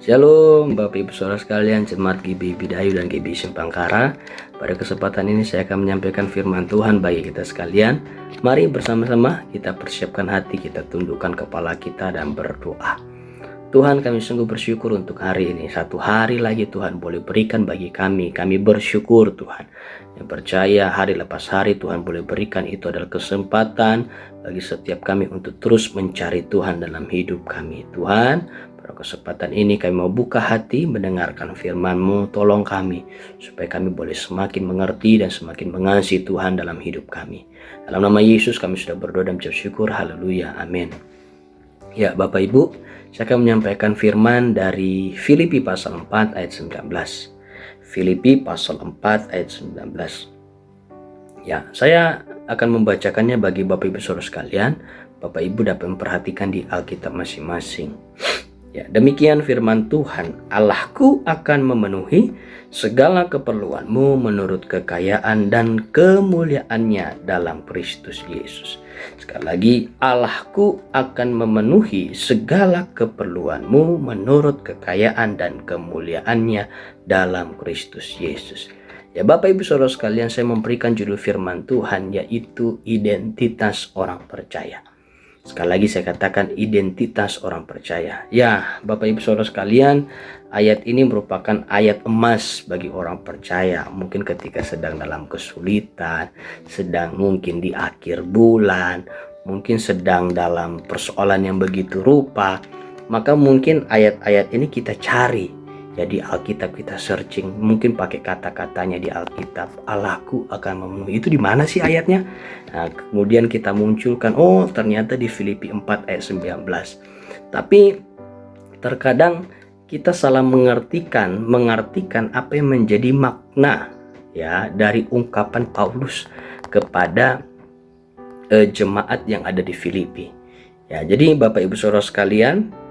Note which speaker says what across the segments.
Speaker 1: Shalom Bapak Ibu Saudara sekalian, Jemaat GB Bidayu dan GB Simpangkara. Pada kesempatan ini saya akan menyampaikan firman Tuhan bagi kita sekalian. Mari bersama-sama kita persiapkan hati, kita tundukkan kepala kita dan berdoa. Tuhan, kami sungguh bersyukur untuk hari ini. Satu hari lagi Tuhan boleh berikan bagi kami. Kami bersyukur Tuhan. Yang percaya hari lepas hari Tuhan boleh berikan, itu adalah kesempatan bagi setiap kami untuk terus mencari Tuhan dalam hidup kami. Tuhan, pada kesempatan ini kami mau buka hati mendengarkan firman-Mu. Tolong kami supaya kami boleh semakin mengerti dan semakin mengasihi Tuhan dalam hidup kami. Dalam nama Yesus kami sudah berdoa dan mengucap syukur. Haleluya. Amin. Ya Bapak Ibu, saya akan menyampaikan firman dari Filipi pasal 4 ayat 19. Filipi pasal 4 ayat 19. Ya, saya akan membacakannya bagi Bapak Ibu Saudara sekalian. Bapak Ibu dapat memperhatikan di Alkitab masing-masing. Ya, demikian firman Tuhan, Allahku akan memenuhi segala keperluanmu menurut kekayaan dan kemuliaannya dalam Kristus Yesus. Sekali lagi, Allahku akan memenuhi segala keperluanmu menurut kekayaan dan kemuliaannya dalam Kristus Yesus. Ya Bapak Ibu Saudara sekalian, saya memberikan judul firman Tuhan yaitu identitas orang percaya. Sekali lagi saya katakan identitas orang percaya. Ya Bapak Ibu Saudara sekalian, ayat ini merupakan ayat emas bagi orang percaya. Mungkin ketika sedang dalam kesulitan, sedang mungkin di akhir bulan, mungkin sedang dalam persoalan yang begitu rupa, maka mungkin ayat-ayat ini kita cari. Jadi Alkitab kita searching, mungkin pakai kata-katanya di Alkitab, Allahku akan memenuhi. Itu di mana sih ayatnya? Nah, kemudian kita munculkan, oh ternyata di Filipi 4 ayat 19. Tapi terkadang kita salah mengartikan apa yang menjadi makna ya dari ungkapan Paulus kepada jemaat yang ada di Filipi. Ya, jadi Bapak Ibu Saudara sekalian,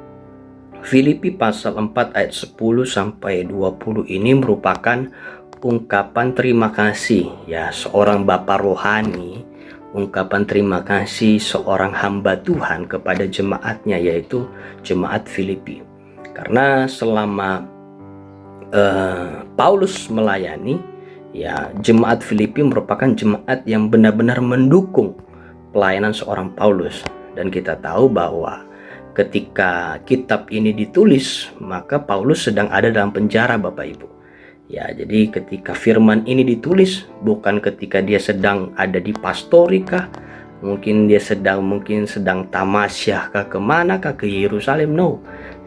Speaker 1: Filipi pasal 4 ayat 10 sampai 20 ini merupakan ungkapan terima kasih ya seorang bapa rohani, ungkapan terima kasih seorang hamba Tuhan kepada jemaatnya, yaitu jemaat Filipi. Karena selama Paulus melayani, ya jemaat Filipi merupakan jemaat yang benar-benar mendukung pelayanan seorang Paulus. Dan kita tahu bahwa ketika kitab ini ditulis, maka Paulus sedang ada dalam penjara Bapak Ibu. Ya, jadi ketika firman ini ditulis, bukan ketika dia sedang ada di pastorikah, mungkin dia sedang tamasyah kah, kemana kah, ke Yerusalem, no.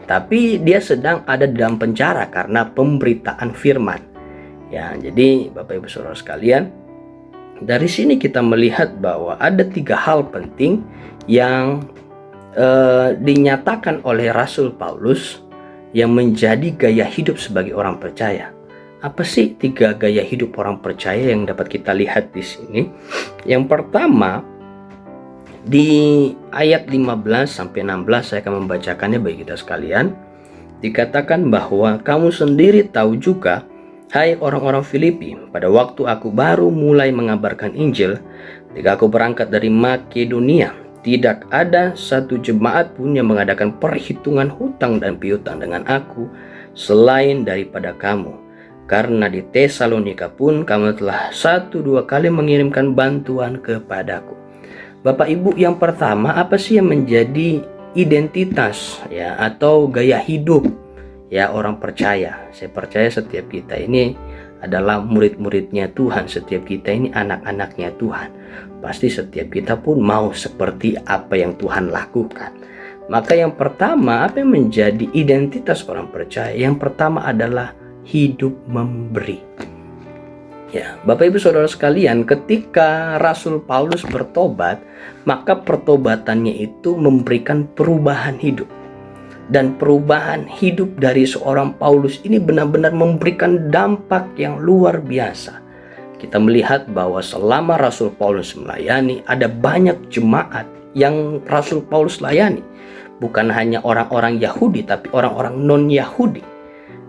Speaker 1: Tapi dia sedang ada dalam penjara karena pemberitaan firman. Ya, jadi Bapak Ibu Saudara sekalian, dari sini kita melihat bahwa ada 3 hal penting yang dinyatakan oleh Rasul Paulus yang menjadi gaya hidup sebagai orang percaya. Apa sih 3 gaya hidup orang percaya yang dapat kita lihat di sini? Yang pertama, di ayat 15 sampai 16 saya akan membacakannya bagi kita sekalian. Dikatakan bahwa kamu sendiri tahu juga, hai orang-orang Filipi, pada waktu aku baru mulai mengabarkan Injil, ketika aku berangkat dari Makedonia, tidak ada satu jemaat pun yang mengadakan perhitungan hutang dan piutang dengan aku selain daripada kamu. Karena di Tesalonika pun kamu telah 1-2 kali mengirimkan bantuan kepadaku. Bapak Ibu, yang pertama, apa sih yang menjadi identitas ya atau gaya hidup ya orang percaya? Saya percaya setiap kita ini adalah murid-muridnya Tuhan, setiap kita ini anak-anaknya Tuhan. Pasti setiap kita pun mau seperti apa yang Tuhan lakukan. Maka yang pertama, apa yang menjadi identitas orang percaya? Yang pertama adalah hidup memberi. Ya, Bapak Ibu Saudara sekalian, ketika Rasul Paulus bertobat, maka pertobatannya itu memberikan perubahan hidup. Dan perubahan hidup dari seorang Paulus ini benar-benar memberikan dampak yang luar biasa. Kita melihat bahwa selama Rasul Paulus melayani, ada banyak jemaat yang Rasul Paulus layani. Bukan hanya orang-orang Yahudi, tapi orang-orang non-Yahudi.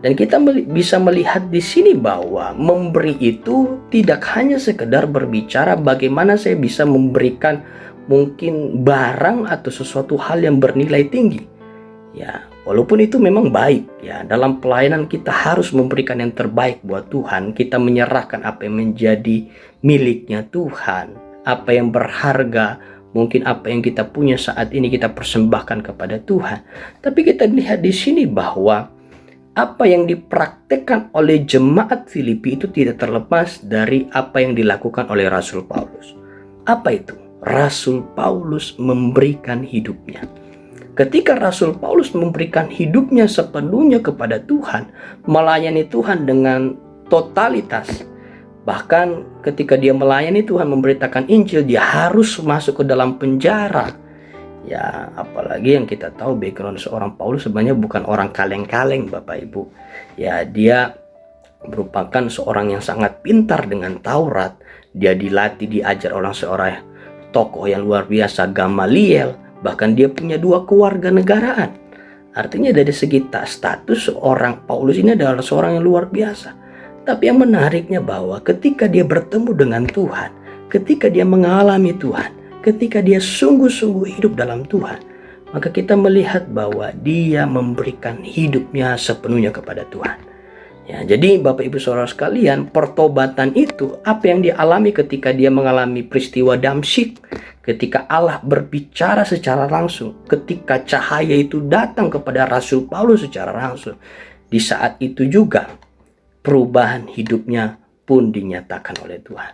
Speaker 1: Dan kita bisa melihat di sini bahwa memberi itu tidak hanya sekedar berbicara bagaimana saya bisa memberikan mungkin barang atau sesuatu hal yang bernilai tinggi. Ya, Walaupun itu memang baik ya, dalam pelayanan kita harus memberikan yang terbaik buat Tuhan. Kita menyerahkan apa yang menjadi miliknya Tuhan, apa yang berharga, mungkin apa yang kita punya saat ini kita persembahkan kepada Tuhan. Tapi kita lihat di sini bahwa apa yang dipraktekkan oleh jemaat Filipi itu tidak terlepas dari apa yang dilakukan oleh Rasul Paulus. Apa itu? Rasul Paulus memberikan hidupnya. Ketika Rasul Paulus memberikan hidupnya sepenuhnya kepada Tuhan, melayani Tuhan dengan totalitas. Bahkan ketika dia melayani Tuhan, memberitakan Injil, dia harus masuk ke dalam penjara. Ya, apalagi yang kita tahu background seorang Paulus sebenarnya bukan orang kaleng-kaleng, Bapak Ibu. Ya, dia merupakan seorang yang sangat pintar dengan Taurat. Dia dilatih, diajar oleh seorang tokoh yang luar biasa, Gamaliel. Bahkan dia punya 2 kewarganegaraan. Artinya dari segi status seorang Paulus ini adalah seorang yang luar biasa. Tapi yang menariknya bahwa ketika dia bertemu dengan Tuhan, ketika dia mengalami Tuhan, ketika dia sungguh-sungguh hidup dalam Tuhan, maka kita melihat bahwa dia memberikan hidupnya sepenuhnya kepada Tuhan. Ya, jadi Bapak Ibu Saudara sekalian, pertobatan itu apa yang dialami ketika dia mengalami peristiwa Damsyik, ketika Allah berbicara secara langsung, ketika cahaya itu datang kepada Rasul Paulus secara langsung. Di saat itu juga perubahan hidupnya pun dinyatakan oleh Tuhan.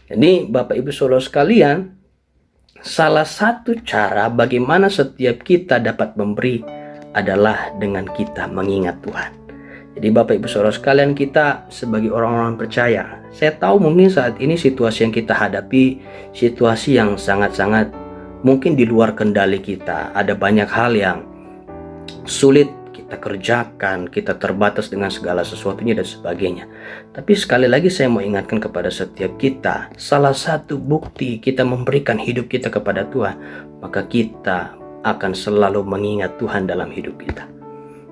Speaker 1: Jadi Bapak Ibu Saudara sekalian, salah satu cara bagaimana setiap kita dapat memberi adalah dengan kita mengingat Tuhan. Jadi Bapak Ibu Saudara sekalian, kita sebagai orang-orang percaya, saya tahu mungkin saat ini situasi yang kita hadapi, situasi yang sangat-sangat mungkin di luar kendali kita. Ada banyak hal yang sulit kita kerjakan, kita terbatas dengan segala sesuatunya dan sebagainya. Tapi sekali lagi saya mau ingatkan kepada setiap kita, salah satu bukti kita memberikan hidup kita kepada Tuhan, maka kita akan selalu mengingat Tuhan dalam hidup kita.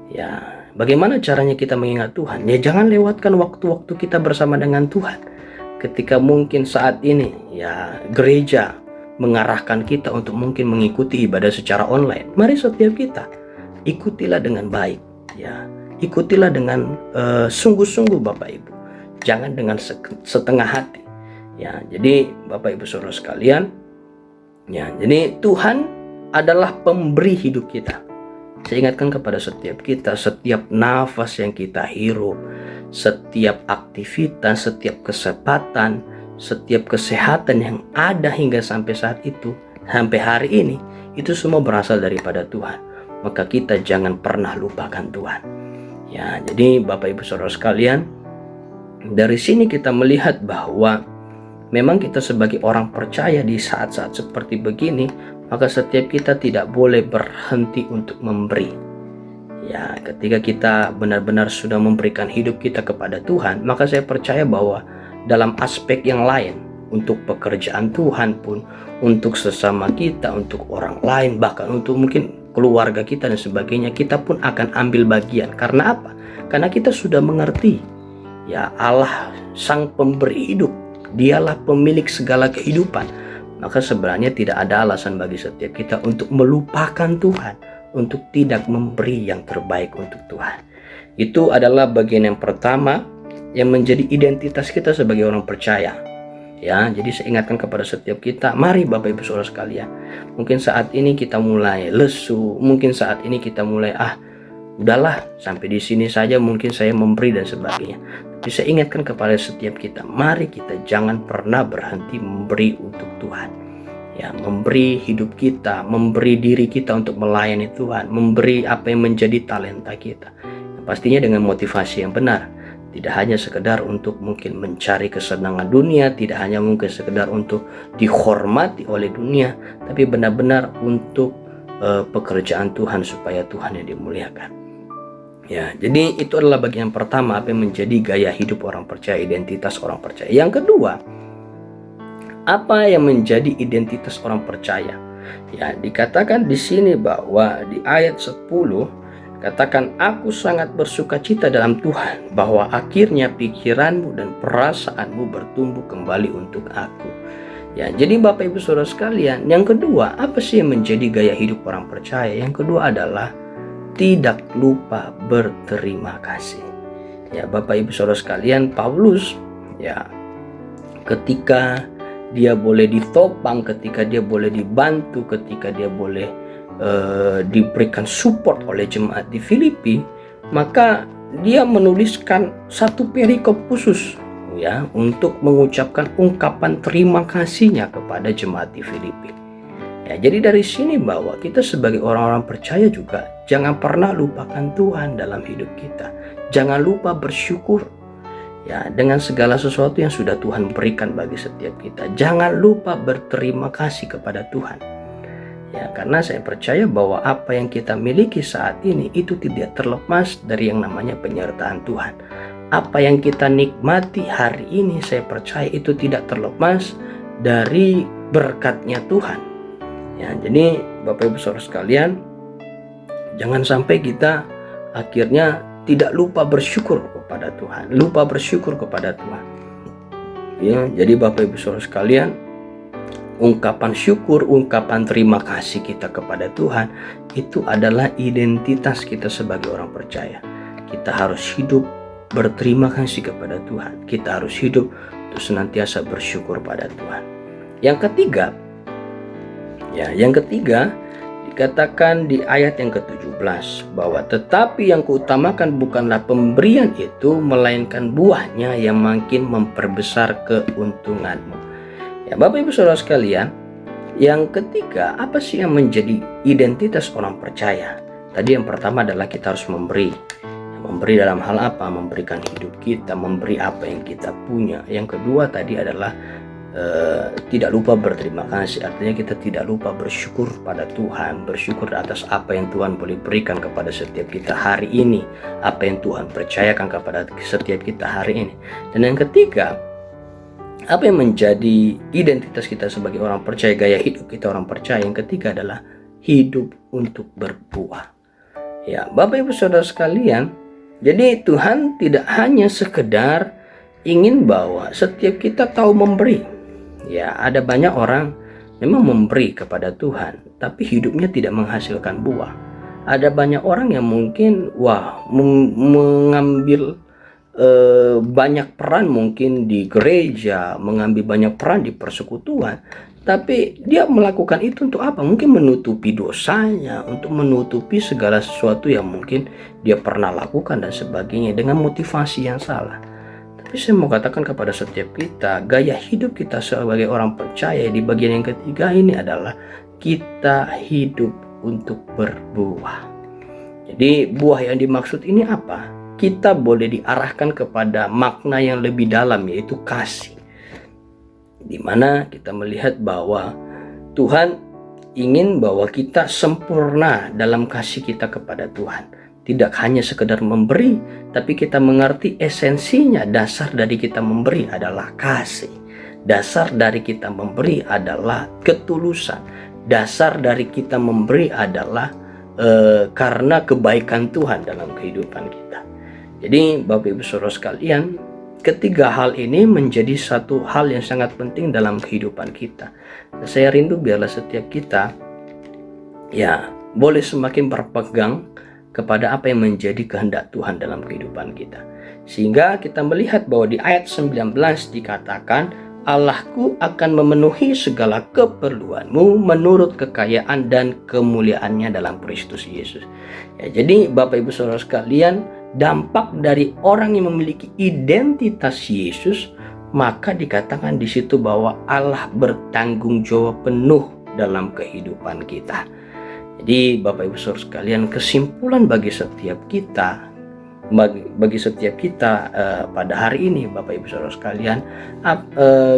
Speaker 1: Ya, bagaimana caranya kita mengingat Tuhan? Ya, jangan lewatkan waktu-waktu kita bersama dengan Tuhan. Ketika mungkin saat ini ya gereja mengarahkan kita untuk mungkin mengikuti ibadah secara online, mari setiap kita ikutilah dengan baik, ya. Ikutilah dengan sungguh-sungguh Bapak Ibu. Jangan dengan setengah hati. Ya, jadi Bapak Ibu Saudara sekalian, ya, jadi Tuhan adalah pemberi hidup kita. Saya ingatkan kepada setiap kita, setiap nafas yang kita hirup, setiap aktivitas, setiap kesempatan, setiap kesehatan yang ada hingga sampai saat itu, sampai hari ini, itu semua berasal daripada Tuhan. Maka kita jangan pernah lupakan Tuhan. Ya, jadi Bapak Ibu Saudara sekalian, dari sini kita melihat bahwa memang kita sebagai orang percaya di saat-saat seperti begini, maka setiap kita tidak boleh berhenti untuk memberi. Ya, ketika kita benar-benar sudah memberikan hidup kita kepada Tuhan, maka saya percaya bahwa dalam aspek yang lain, untuk pekerjaan Tuhan pun, untuk sesama kita, untuk orang lain, bahkan untuk mungkin keluarga kita dan sebagainya, kita pun akan ambil bagian. Karena apa? Karena kita sudah mengerti, ya, Allah sang pemberi hidup, dialah pemilik segala kehidupan. Maka sebenarnya tidak ada alasan bagi setiap kita untuk melupakan Tuhan, untuk tidak memberi yang terbaik untuk Tuhan. Itu adalah bagian yang pertama yang menjadi identitas kita sebagai orang percaya. Ya, jadi saya ingatkan kepada setiap kita, mari Bapak Ibu Saudara sekalian, mungkin saat ini kita mulai lesu, mungkin saat ini kita mulai udahlah sampai di sini saja mungkin saya memberi dan sebagainya. Tapi saya ingatkan kepada setiap kita, mari kita jangan pernah berhenti memberi untuk Tuhan. Ya, memberi hidup kita, memberi diri kita untuk melayani Tuhan, memberi apa yang menjadi talenta kita. Pastinya dengan motivasi yang benar. Tidak hanya sekedar untuk mungkin mencari kesenangan dunia, tidak hanya mungkin sekedar untuk dihormati oleh dunia, tapi benar-benar untuk pekerjaan Tuhan supaya Tuhan yang dimuliakan. Ya, jadi itu adalah bagian pertama apa yang menjadi gaya hidup orang percaya, identitas orang percaya. Yang kedua, apa yang menjadi identitas orang percaya? Ya, dikatakan di sini bahwa di ayat 10 katakan, aku sangat bersuka cita dalam Tuhan bahwa akhirnya pikiranmu dan perasaanmu bertumbuh kembali untuk aku. Ya, jadi Bapak Ibu Saudara sekalian, yang kedua, apa sih yang menjadi gaya hidup orang percaya? Yang kedua adalah tidak lupa berterima kasih. Ya, Bapak Ibu Saudara sekalian, Paulus ya ketika dia boleh ditopang, ketika dia boleh dibantu, ketika dia boleh diberikan support oleh jemaat di Filipi, maka dia menuliskan satu perikop khusus ya untuk mengucapkan ungkapan terima kasihnya kepada jemaat di Filipi. Ya, jadi dari sini bahwa kita sebagai orang-orang percaya juga jangan pernah lupakan Tuhan dalam hidup kita. Jangan lupa bersyukur ya dengan segala sesuatu yang sudah Tuhan berikan bagi setiap kita. Jangan lupa berterima kasih kepada Tuhan. Ya, karena saya percaya bahwa apa yang kita miliki saat ini itu tidak terlepas dari yang namanya penyertaan Tuhan. Apa yang kita nikmati hari ini saya percaya itu tidak terlepas dari berkatnya Tuhan. Ya, jadi Bapak Ibu Saudara sekalian, jangan sampai kita akhirnya tidak lupa bersyukur kepada Tuhan, lupa bersyukur kepada Tuhan. Ya, jadi Bapak Ibu Saudara sekalian, ungkapan syukur, ungkapan terima kasih kita kepada Tuhan itu adalah identitas kita sebagai orang percaya. Kita harus hidup berterima kasih kepada Tuhan. Kita harus hidup untuk senantiasa bersyukur pada Tuhan. Yang ketiga dikatakan di ayat yang ke-17 bahwa tetapi yang kuutamakan bukanlah pemberian itu, melainkan buahnya yang makin memperbesar keuntunganmu. Ya, Bapak Ibu Saudara sekalian, yang ketiga, apa sih yang menjadi identitas orang percaya? Tadi yang pertama adalah kita harus memberi. Memberi dalam hal apa? Memberikan hidup kita, memberi apa yang kita punya. Yang kedua tadi adalah tidak lupa berterima kasih. Artinya kita tidak lupa bersyukur pada Tuhan, bersyukur atas apa yang Tuhan boleh berikan kepada setiap kita hari ini, apa yang Tuhan percayakan kepada setiap kita hari ini. Dan yang ketiga, apa yang menjadi identitas kita sebagai orang percaya, gaya hidup kita orang percaya, yang ketiga adalah hidup untuk berbuah. Ya, Bapak Ibu Saudara sekalian, jadi Tuhan tidak hanya sekedar ingin bahwa setiap kita tahu memberi. Ya, ada banyak orang memang memberi kepada Tuhan, tapi hidupnya tidak menghasilkan buah. Ada banyak orang yang mungkin mengambil banyak peran mungkin di gereja, mengambil banyak peran di persekutuan, tapi dia melakukan itu untuk apa? Mungkin menutupi dosanya, untuk menutupi segala sesuatu yang mungkin dia pernah lakukan dan sebagainya dengan motivasi yang salah. Tapi saya mau katakan kepada setiap kita, gaya hidup kita sebagai orang percaya di bagian yang ketiga ini adalah kita hidup untuk berbuah. Jadi buah yang dimaksud ini apa? Kita boleh diarahkan kepada makna yang lebih dalam, yaitu kasih. Di mana kita melihat bahwa Tuhan ingin bahwa kita sempurna dalam kasih kita kepada Tuhan. Tidak hanya sekedar memberi, tapi kita mengerti esensinya. Dasar dari kita memberi adalah kasih. Dasar dari kita memberi adalah ketulusan. Dasar dari kita memberi adalah karena kebaikan Tuhan dalam kehidupan kita. Jadi Bapak Ibu Saudara sekalian, ketiga hal ini menjadi satu hal yang sangat penting dalam kehidupan kita. Saya rindu biarlah setiap kita ya boleh semakin berpegang kepada apa yang menjadi kehendak Tuhan dalam kehidupan kita. Sehingga kita melihat bahwa di ayat 19 dikatakan, Allahku akan memenuhi segala keperluanmu menurut kekayaan dan kemuliaannya dalam Kristus Yesus. Ya, jadi Bapak Ibu Saudara sekalian, dampak dari orang yang memiliki identitas Yesus, maka dikatakan di situ bahwa Allah bertanggung jawab penuh dalam kehidupan kita. Jadi Bapak Ibu Saudara sekalian, kesimpulan bagi setiap kita pada hari ini Bapak Ibu Saudara sekalian,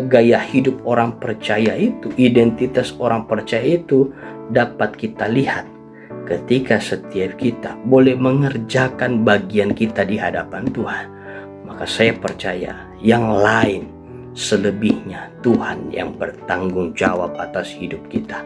Speaker 1: gaya hidup orang percaya itu, identitas orang percaya itu dapat kita lihat ketika setiap kita boleh mengerjakan bagian kita di hadapan Tuhan. Maka saya percaya yang lain selebihnya Tuhan yang bertanggung jawab atas hidup kita.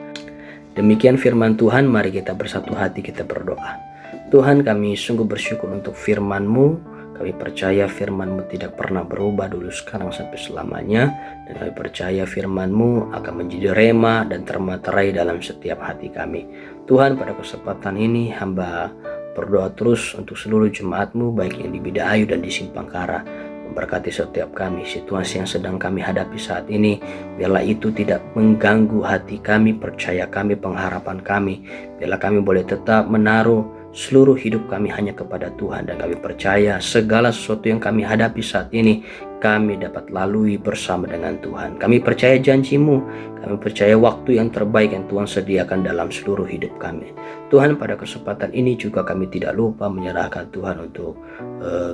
Speaker 1: Demikian firman Tuhan, mari kita bersatu hati kita berdoa. Tuhan, kami sungguh bersyukur untuk firman-Mu. Kami percaya firman-Mu tidak pernah berubah dulu, sekarang, sampai selamanya. Dan kami percaya firman-Mu akan menjadi rema dan termaterai dalam setiap hati kami. Tuhan, pada kesempatan ini hamba berdoa terus untuk seluruh jemaat-Mu, baik yang di Bidaayu dan di Simpangkara. Memberkati setiap kami, situasi yang sedang kami hadapi saat ini, biarlah itu tidak mengganggu hati kami, percaya kami, pengharapan kami. Biarlah kami boleh tetap menaruh seluruh hidup kami hanya kepada Tuhan, dan kami percaya segala sesuatu yang kami hadapi saat ini kami dapat lalui bersama dengan Tuhan. Kami percaya janji-Mu, kami percaya waktu yang terbaik yang Tuhan sediakan dalam seluruh hidup kami. Tuhan, pada kesempatan ini juga kami tidak lupa menyerahkan Tuhan untuk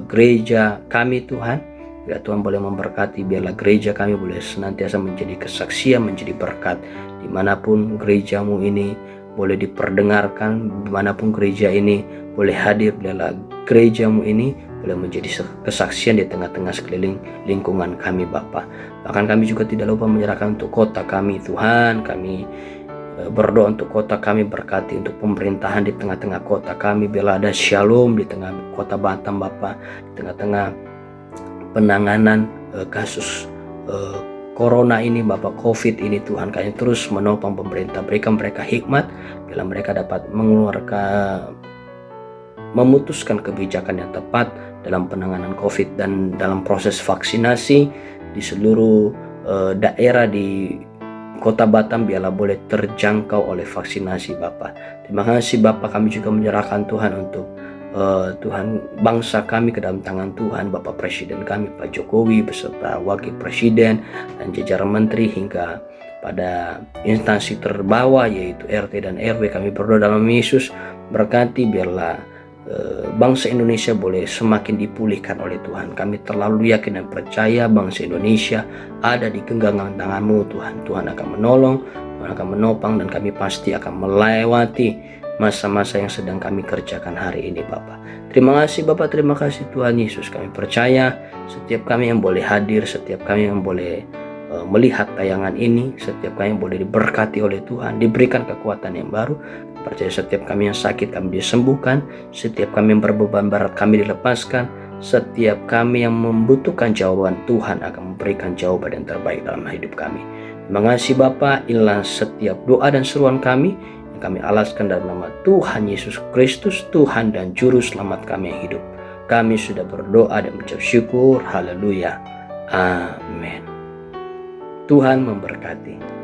Speaker 1: gereja kami Tuhan. Biar Tuhan boleh memberkati, biarlah gereja kami boleh senantiasa menjadi kesaksian, menjadi berkat dimanapun gereja-Mu ini boleh diperdengarkan, dimanapun gereja ini boleh hadir. Biarlah gereja-Mu ini boleh menjadi kesaksian di tengah-tengah sekeliling lingkungan kami Bapa. Bahkan kami juga tidak lupa menyerahkan untuk kota kami Tuhan. Kami berdoa untuk kota kami, berkati untuk pemerintahan di tengah-tengah kota kami. Biarlah ada shalom di tengah kota Batam Bapa, di tengah-tengah penanganan kasus corona ini Bapak, COVID ini Tuhan. Kami terus menopang pemerintah, berikan mereka hikmat bila mereka dapat memutuskan kebijakan yang tepat dalam penanganan COVID dan dalam proses vaksinasi di seluruh daerah di Kota Batam. Biarlah boleh terjangkau oleh vaksinasi Bapak. Terima kasih Bapak, kami juga menyerahkan Tuhan untuk Tuhan bangsa kami ke dalam tangan Tuhan. Bapak Presiden kami Pak Jokowi beserta Wakil Presiden dan jajaran menteri hingga pada instansi terbawah yaitu RT dan RW. Kami berdoa dalam Yesus, berkati biarlah bangsa Indonesia boleh semakin dipulihkan oleh Tuhan. Kami terlalu yakin dan percaya bangsa Indonesia ada di genggaman tangan-Mu Tuhan. Tuhan akan menolong, Tuhan akan menopang, dan kami pasti akan melewati masa-masa yang sedang kami kerjakan hari ini Bapak. Terima kasih Bapak, terima kasih Tuhan Yesus. Kami percaya setiap kami yang boleh hadir, setiap kami yang boleh melihat tayangan ini, setiap kami yang boleh diberkati oleh Tuhan, diberikan kekuatan yang baru. Percaya setiap kami yang sakit kami disembuhkan, setiap kami yang berbeban berat kami dilepaskan, setiap kami yang membutuhkan jawaban, Tuhan akan memberikan jawaban yang terbaik dalam hidup kami. Terima kasih Bapak, inilah setiap doa dan seruan kami yang kami alaskan dalam nama Tuhan Yesus Kristus, Tuhan dan Juru Selamat kami yang hidup. Kami sudah berdoa dan mengucap syukur. Haleluya. Amin. Tuhan memberkati.